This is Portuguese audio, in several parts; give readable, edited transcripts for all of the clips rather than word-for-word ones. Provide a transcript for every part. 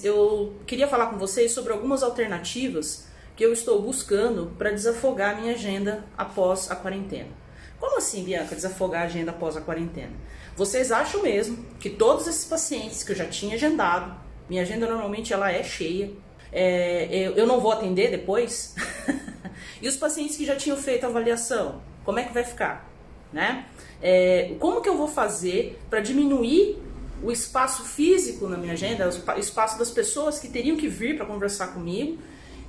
Eu queria falar com vocês sobre algumas alternativas que eu estou buscando para desafogar a minha agenda após a quarentena. Como assim, Bianca, desafogar a agenda após a quarentena? Vocês acham mesmo que todos esses pacientes que eu já tinha agendado, minha agenda normalmente ela é cheia, eu não vou atender depois? E os pacientes que já tinham feito a avaliação, como é que vai ficar? Né? Como que eu vou fazer para diminuir o espaço físico na minha agenda, o espaço das pessoas que teriam que vir para conversar comigo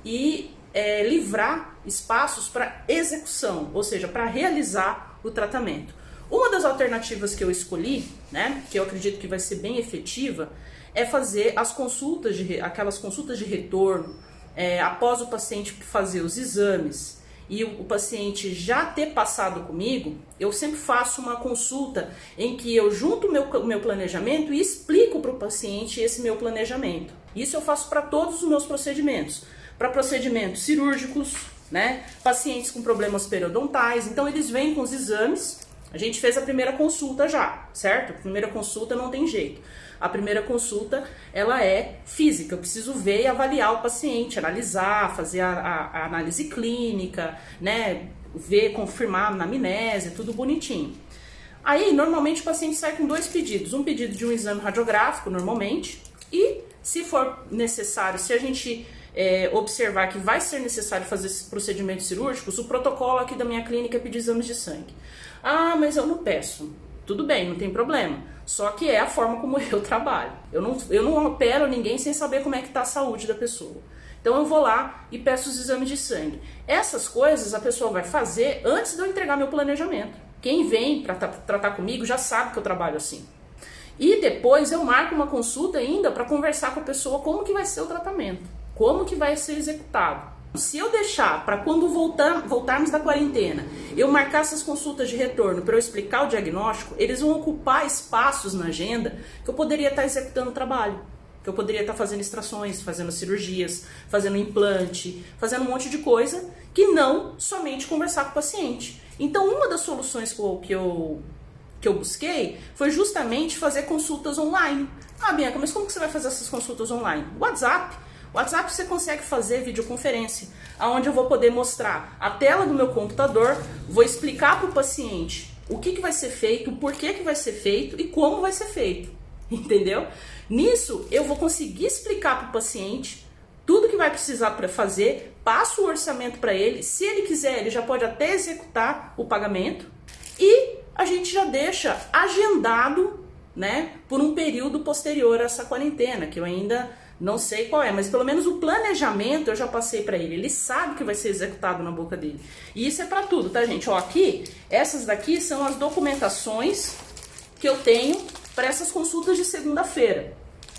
e livrar espaços para execução, ou seja, para realizar o tratamento. Uma das alternativas que eu escolhi, né, que eu acredito que vai ser bem efetiva, é fazer as consultas, aquelas consultas de retorno, após o paciente fazer os exames e o paciente já ter passado comigo. Eu sempre faço uma consulta em que eu junto o meu planejamento e explico para o paciente esse meu planejamento. Isso eu faço para todos os meus procedimentos. Para procedimentos cirúrgicos, né? Pacientes com problemas periodontais, então eles vêm com os exames. A gente fez a primeira consulta já, certo? A primeira consulta não tem jeito. A primeira consulta, ela é física. Eu preciso ver e avaliar o paciente, analisar, fazer a análise clínica, né? Ver, confirmar a anamnese, tudo bonitinho. Aí, normalmente, o paciente sai com dois pedidos. Um pedido de um exame radiográfico, normalmente, e, se for necessário, se a gente observar que vai ser necessário fazer esses procedimentos cirúrgicos, o protocolo aqui da minha clínica é pedir exames de sangue. Ah, mas eu não peço. Tudo bem, não tem problema. Só que é a forma como eu trabalho. Eu não opero ninguém sem saber como é que está a saúde da pessoa. Então eu vou lá e peço os exames de sangue. Essas coisas a pessoa vai fazer antes de eu entregar meu planejamento. Quem vem para tratar comigo já sabe que eu trabalho assim. E depois eu marco uma consulta ainda para conversar com a pessoa como que vai ser o tratamento, como que vai ser executado. Se eu deixar para quando voltarmos da quarentena, eu marcar essas consultas de retorno para eu explicar o diagnóstico, eles vão ocupar espaços na agenda que eu poderia estar executando o trabalho, que eu poderia estar fazendo extrações, fazendo cirurgias, fazendo implante, fazendo um monte de coisa, que não somente conversar com o paciente. Então, uma das soluções que eu busquei foi justamente fazer consultas online. Ah, Bianca, mas como que você vai fazer essas consultas online? WhatsApp. WhatsApp você consegue fazer videoconferência, onde eu vou poder mostrar a tela do meu computador, vou explicar para o paciente o que vai ser feito, o porquê que vai ser feito e como vai ser feito, entendeu? Nisso eu vou conseguir explicar para o paciente tudo que vai precisar para fazer, passo o orçamento para ele, se ele quiser ele já pode até executar o pagamento e a gente já deixa agendado, né, por um período posterior a essa quarentena, que eu ainda não sei qual é, mas pelo menos o planejamento eu já passei para ele. Ele sabe que vai ser executado na boca dele. E isso é para tudo, tá, gente? Ó, aqui, essas daqui são as documentações que eu tenho para essas consultas de segunda-feira.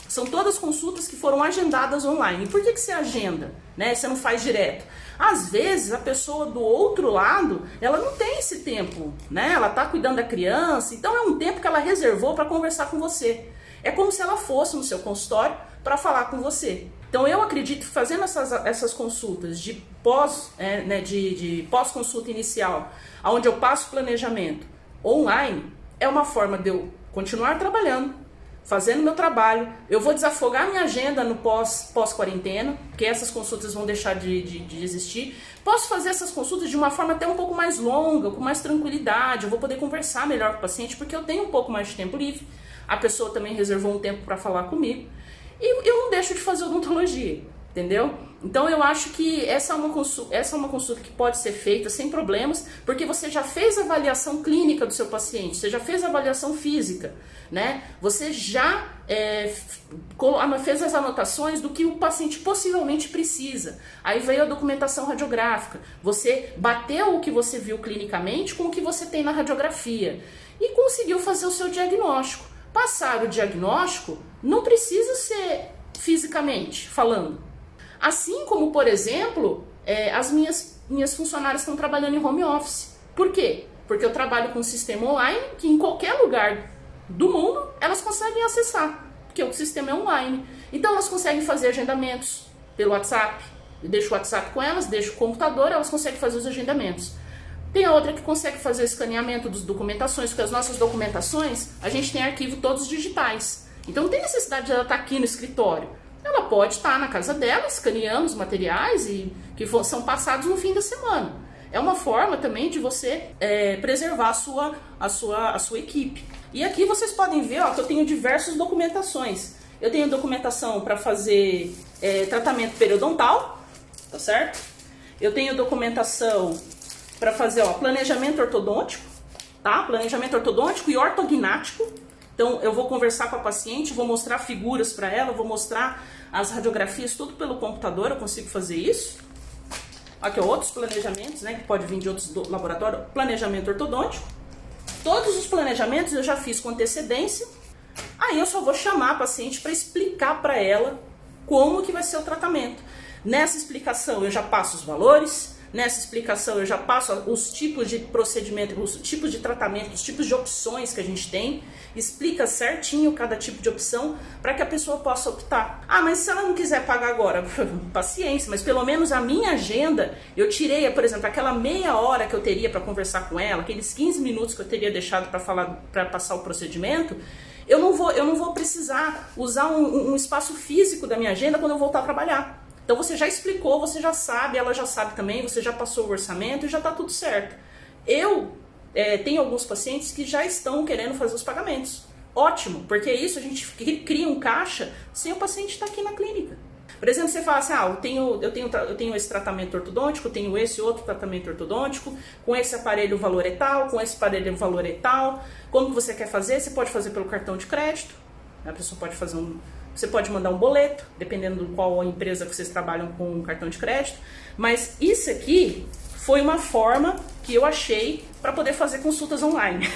São todas consultas que foram agendadas online. E por que você agenda, né? Você não faz direto? Às vezes a pessoa do outro lado, ela não tem esse tempo, né? Ela tá cuidando da criança, então é um tempo que ela reservou para conversar com você. É como se ela fosse no seu consultório para falar com você. Então eu acredito que fazendo essas consultas de pós-consulta inicial, onde eu passo planejamento online, é uma forma de eu continuar trabalhando, fazendo meu trabalho. Eu vou desafogar minha agenda no pós-quarentena, porque essas consultas vão deixar de existir. Posso fazer essas consultas de uma forma até um pouco mais longa, com mais tranquilidade. Eu vou poder conversar melhor com o paciente, porque eu tenho um pouco mais de tempo livre. A pessoa também reservou um tempo para falar comigo. E eu não deixo de fazer odontologia, entendeu? Então eu acho que essa é uma consulta que pode ser feita sem problemas, porque você já fez a avaliação clínica do seu paciente, você já fez a avaliação física, né? Você já fez as anotações do que o paciente possivelmente precisa. Aí veio a documentação radiográfica, você bateu o que você viu clinicamente com o que você tem na radiografia e conseguiu fazer o seu diagnóstico. Passar o diagnóstico não precisa ser fisicamente falando. Assim como, por exemplo, as minhas funcionárias estão trabalhando em home office. Por quê? Porque eu trabalho com um sistema online que em qualquer lugar do mundo elas conseguem acessar, porque o sistema é online. Então elas conseguem fazer agendamentos pelo WhatsApp. Eu deixo o WhatsApp com elas, deixo o computador, elas conseguem fazer os agendamentos. Tem a outra que consegue fazer o escaneamento das documentações, porque as nossas documentações, a gente tem arquivo todos digitais. Então não tem necessidade de ela estar aqui no escritório. ela pode estar na casa dela, escaneando os materiais e que são passados no fim da semana. É uma forma também de você preservar a sua equipe. E aqui vocês podem ver, ó, que eu tenho diversas documentações. Eu tenho documentação para fazer tratamento periodontal, tá certo? Eu tenho documentação para fazer, ó, planejamento ortodôntico, tá? Planejamento ortodôntico e ortognático. Então eu vou conversar com a paciente, vou mostrar figuras para ela, vou mostrar as radiografias, tudo pelo computador, eu consigo fazer isso. Aqui, ó, outros planejamentos, né, que pode vir de outros laboratórios. Planejamento ortodôntico. Todos os planejamentos eu já fiz com antecedência. Aí eu só vou chamar a paciente para explicar para ela como que vai ser o tratamento. Nessa explicação eu já passo os valores, nessa explicação eu já passo os tipos de procedimento, os tipos de tratamento, os tipos de opções que a gente tem, explica certinho cada tipo de opção para que a pessoa possa optar. Ah, mas se ela não quiser pagar agora, paciência, mas pelo menos a minha agenda, eu tirei, por exemplo, aquela meia hora que eu teria para conversar com ela, aqueles 15 minutos que eu teria deixado para passar o procedimento, eu não vou precisar usar um espaço físico da minha agenda quando eu voltar a trabalhar. Então você já explicou, você já sabe, ela já sabe também, você já passou o orçamento e já está tudo certo. Eu tenho alguns pacientes que já estão querendo fazer os pagamentos. Ótimo, porque isso a gente cria um caixa sem o paciente estar aqui na clínica. Por exemplo, você fala assim, eu tenho esse tratamento ortodôntico, tenho esse outro tratamento ortodôntico, com esse aparelho o valor é tal, com esse aparelho o valor é tal. Como que você quer fazer? Você pode fazer pelo cartão de crédito, a pessoa pode fazer você pode mandar um boleto, dependendo de qual empresa que vocês trabalham com cartão de crédito. Mas isso aqui foi uma forma que eu achei para poder fazer consultas online.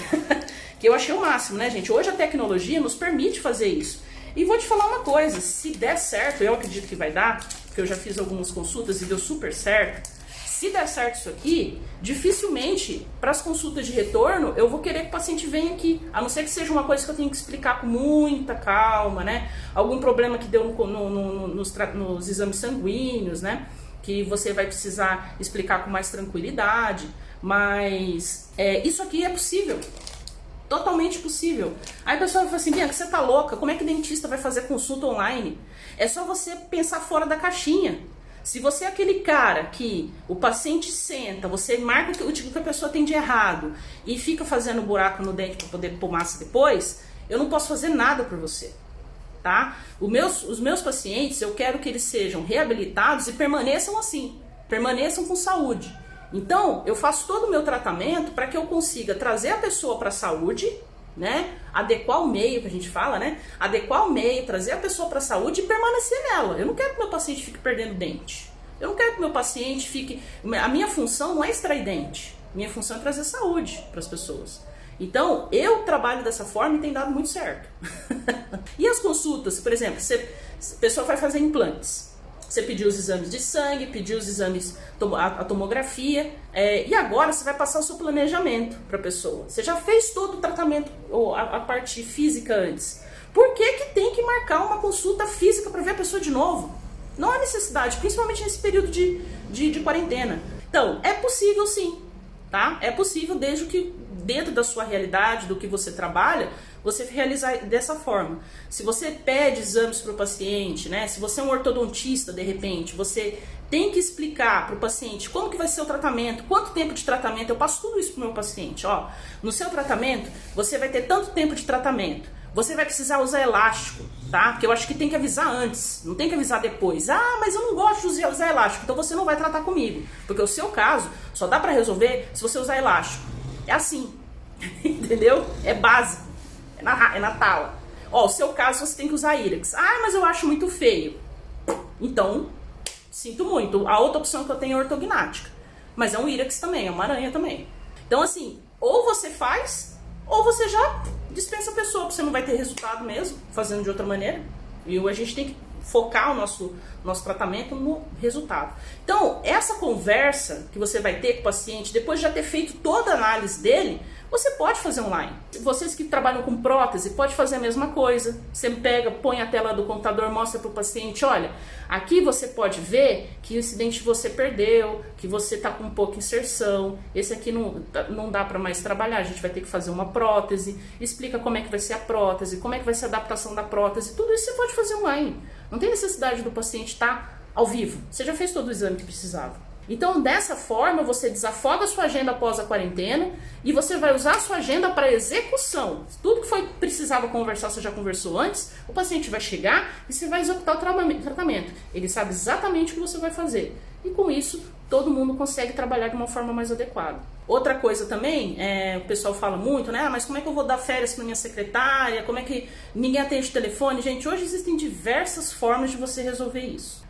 Que eu achei o máximo, né, gente? Hoje a tecnologia nos permite fazer isso. E vou te falar uma coisa, se der certo, eu acredito que vai dar, porque eu já fiz algumas consultas e deu super certo. Se der certo isso aqui, dificilmente, para as consultas de retorno, eu vou querer que o paciente venha aqui. A não ser que seja uma coisa que eu tenho que explicar com muita calma, né? Algum problema que deu nos exames sanguíneos, né? Que você vai precisar explicar com mais tranquilidade. Mas isso aqui é possível. Totalmente possível. Aí a pessoa fala assim, Bianca, você tá louca? Como é que o dentista vai fazer consulta online? É só você pensar fora da caixinha. Se você é aquele cara que o paciente senta, você marca o que a pessoa tem de errado e fica fazendo buraco no dente para poder pôr massa depois, eu não posso fazer nada por você, tá? Os meus pacientes, eu quero que eles sejam reabilitados e permaneçam assim, permaneçam com saúde. Então, eu faço todo o meu tratamento para que eu consiga trazer a pessoa para a saúde, né? Adequar o meio, que a gente fala, né? Adequar o meio, trazer a pessoa para a saúde e permanecer nela. Eu não quero que meu paciente fique perdendo dente. Eu não quero que meu paciente fique... A minha função não é extrair dente. Minha função é trazer saúde para as pessoas. Então, eu trabalho dessa forma e tem dado muito certo. E as consultas, por exemplo, a pessoa vai fazer implantes. Você pediu os exames de sangue, pediu os exames, a tomografia, e agora você vai passar o seu planejamento para a pessoa. Você já fez todo o tratamento, a parte física antes. Por que que tem que marcar uma consulta física para ver a pessoa de novo? Não há necessidade, principalmente nesse período de quarentena. Então, é possível sim, tá? É possível desde que dentro da sua realidade, do que você trabalha, você realizar dessa forma. Se você pede exames para o paciente, né? Se você é um ortodontista, de repente, você tem que explicar para o paciente como que vai ser o tratamento, quanto tempo de tratamento. Eu passo tudo isso para o meu paciente. Ó, no seu tratamento, você vai ter tanto tempo de tratamento. Você vai precisar usar elástico, tá? Porque eu acho que tem que avisar antes, não tem que avisar depois. Ah, mas eu não gosto de usar elástico, então você não vai tratar comigo. Porque o seu caso só dá para resolver se você usar elástico. É assim, entendeu? É básico. É na tala. Ó, o seu caso você tem que usar írex. Ah, mas eu acho muito feio. Então, sinto muito. A outra opção que eu tenho é ortognática. Mas é um írex também, é uma aranha também. Então, assim, ou você faz, ou você já dispensa a pessoa, porque você não vai ter resultado mesmo, fazendo de outra maneira. E a gente tem que focar o nosso tratamento no resultado. Então, essa conversa que você vai ter com o paciente, depois de já ter feito toda a análise dele, Você pode fazer online. Vocês que trabalham com prótese, pode fazer a mesma coisa. Você pega, põe a tela do computador, mostra para o paciente, olha, aqui você pode ver que esse dente você perdeu, que você está com um pouco de inserção, esse aqui não dá para mais trabalhar, a gente vai ter que fazer uma prótese, explica como é que vai ser a prótese, como é que vai ser a adaptação da prótese, tudo isso você pode fazer online. Não tem necessidade do paciente estar ao vivo, você já fez todo o exame que precisava. Então, dessa forma, você desafoga a sua agenda após a quarentena e você vai usar a sua agenda para execução. Tudo que precisava conversar, você já conversou antes, o paciente vai chegar e você vai executar o tratamento. Ele sabe exatamente o que você vai fazer. E com isso, todo mundo consegue trabalhar de uma forma mais adequada. Outra coisa também, o pessoal fala muito, né? Mas como é que eu vou dar férias para minha secretária? Como é que ninguém atende o telefone? Gente, hoje existem diversas formas de você resolver isso.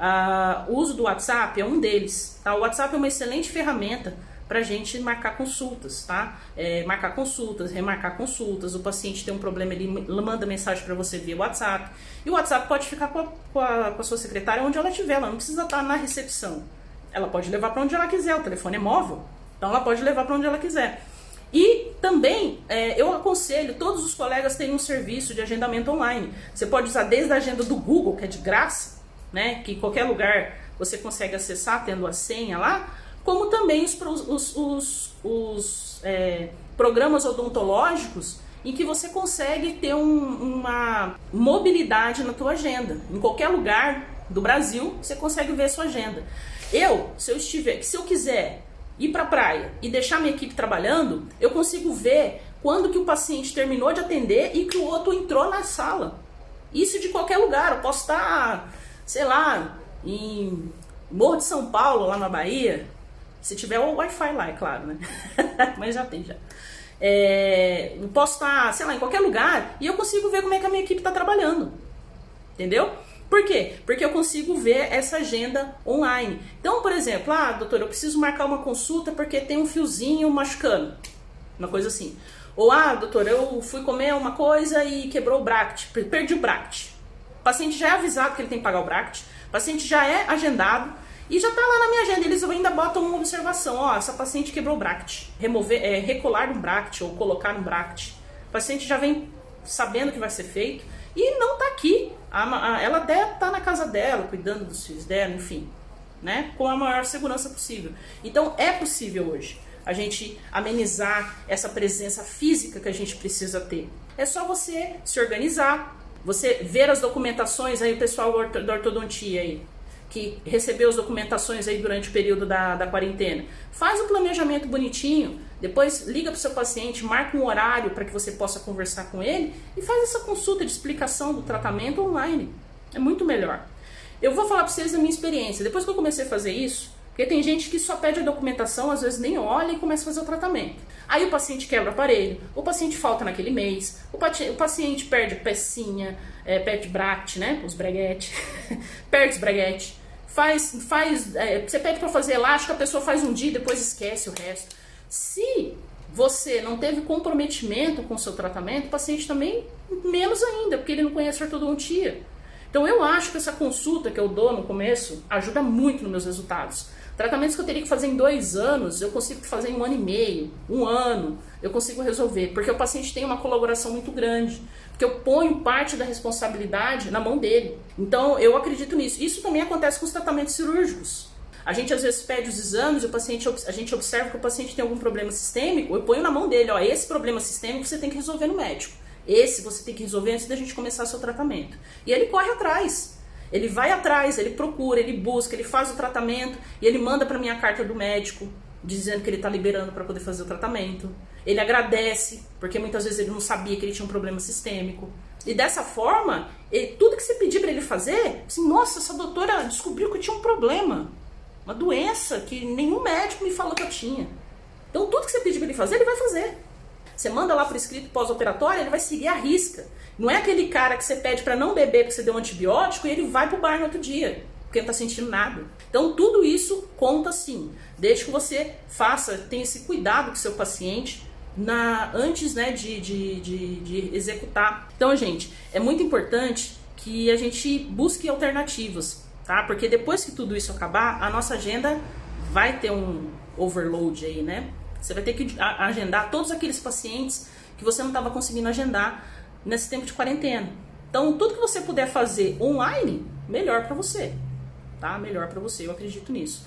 O uso do WhatsApp é um deles. Tá? O WhatsApp é uma excelente ferramenta para a gente marcar consultas, tá? Marcar consultas, remarcar consultas. O paciente tem um problema, ele manda mensagem para você via WhatsApp. E o WhatsApp pode ficar com a sua secretária onde ela estiver, ela não precisa estar na recepção. Ela pode levar para onde ela quiser, o telefone é móvel. Então ela pode levar para onde ela quiser. E também eu aconselho todos os colegas terem um serviço de agendamento online. Você pode usar desde a agenda do Google, que é de graça, né, que em qualquer lugar você consegue acessar tendo a senha lá, como também os programas odontológicos em que você consegue ter uma mobilidade na tua agenda. Em qualquer lugar do Brasil você consegue ver a sua agenda. Se eu quiser ir para a praia e deixar minha equipe trabalhando, eu consigo ver quando que o paciente terminou de atender e que o outro entrou na sala. Isso de qualquer lugar. Eu posso estar, sei lá, em Morro de São Paulo, lá na Bahia, se tiver o Wi-Fi lá, é claro, né? Mas já tem, já. Eu posso estar, sei lá, em qualquer lugar e eu consigo ver como é que a minha equipe está trabalhando. Entendeu? Por quê? Porque eu consigo ver essa agenda online. Então, por exemplo, doutor, eu preciso marcar uma consulta porque tem um fiozinho machucando. Uma coisa assim. Ou, doutor, eu fui comer uma coisa e quebrou o bracket, perdi o bracket. O paciente já é avisado que ele tem que pagar o bracket, o paciente já é agendado e já está lá na minha agenda. Eles ainda botam uma observação, essa paciente quebrou o bracket. Recolar um bracket ou colocar um bracket. O paciente já vem sabendo o que vai ser feito e não está aqui. Ela deve estar na casa dela, cuidando dos filhos dela, enfim, né? Com a maior segurança possível. Então, é possível hoje a gente amenizar essa presença física que a gente precisa ter. É só você se organizar, você ver as documentações, aí o pessoal da ortodontia aí, que recebeu as documentações aí durante o período da quarentena. Faz um planejamento bonitinho, depois liga para o seu paciente, marca um horário para que você possa conversar com ele e faz essa consulta de explicação do tratamento online. É muito melhor. Eu vou falar para vocês da minha experiência. Depois que eu comecei a fazer isso, porque tem gente que só pede a documentação, às vezes nem olha e começa a fazer o tratamento. Aí o paciente quebra o aparelho, o paciente falta naquele mês, o paciente perde pecinha, perde bracket, né? Os braguete, perde os braguete. Você pede para fazer elástico, a pessoa faz um dia e depois esquece o resto. Se você não teve comprometimento com o seu tratamento, o paciente também menos ainda, porque ele não conhece a ortodontia. Então eu acho que essa consulta que eu dou no começo ajuda muito nos meus resultados. Tratamentos que eu teria que fazer em 2 anos, eu consigo fazer em 1 ano e meio, 1 ano, eu consigo resolver, porque o paciente tem uma colaboração muito grande, porque eu ponho parte da responsabilidade na mão dele. Então eu acredito nisso. Isso também acontece com os tratamentos cirúrgicos. A gente às vezes pede os exames, a gente observa que o paciente tem algum problema sistêmico, eu ponho na mão dele, esse problema sistêmico você tem que resolver no médico. Esse você tem que resolver antes da gente começar seu tratamento. E ele corre atrás. Ele vai atrás, ele procura, ele busca, ele faz o tratamento e ele manda para mim a carta do médico dizendo que ele está liberando para poder fazer o tratamento. Ele agradece, porque muitas vezes ele não sabia que ele tinha um problema sistêmico. E dessa forma, tudo que você pedir para ele fazer, assim, nossa, essa doutora descobriu que eu tinha um problema, uma doença que nenhum médico me falou que eu tinha. Então tudo que você pedir para ele fazer, ele vai fazer. Você manda lá por escrito pós-operatório, ele vai seguir a risca. Não é aquele cara que você pede para não beber porque você deu um antibiótico e ele vai pro bar no outro dia, porque não tá sentindo nada. Então tudo isso conta sim, desde que você tenha esse cuidado com o seu paciente antes, né, de executar. Então, gente, é muito importante que a gente busque alternativas, tá? Porque depois que tudo isso acabar, a nossa agenda vai ter um overload aí, né? Você vai ter que agendar todos aqueles pacientes que você não estava conseguindo agendar nesse tempo de quarentena. Então, tudo que você puder fazer online, melhor para você, tá? Melhor para você, eu acredito nisso.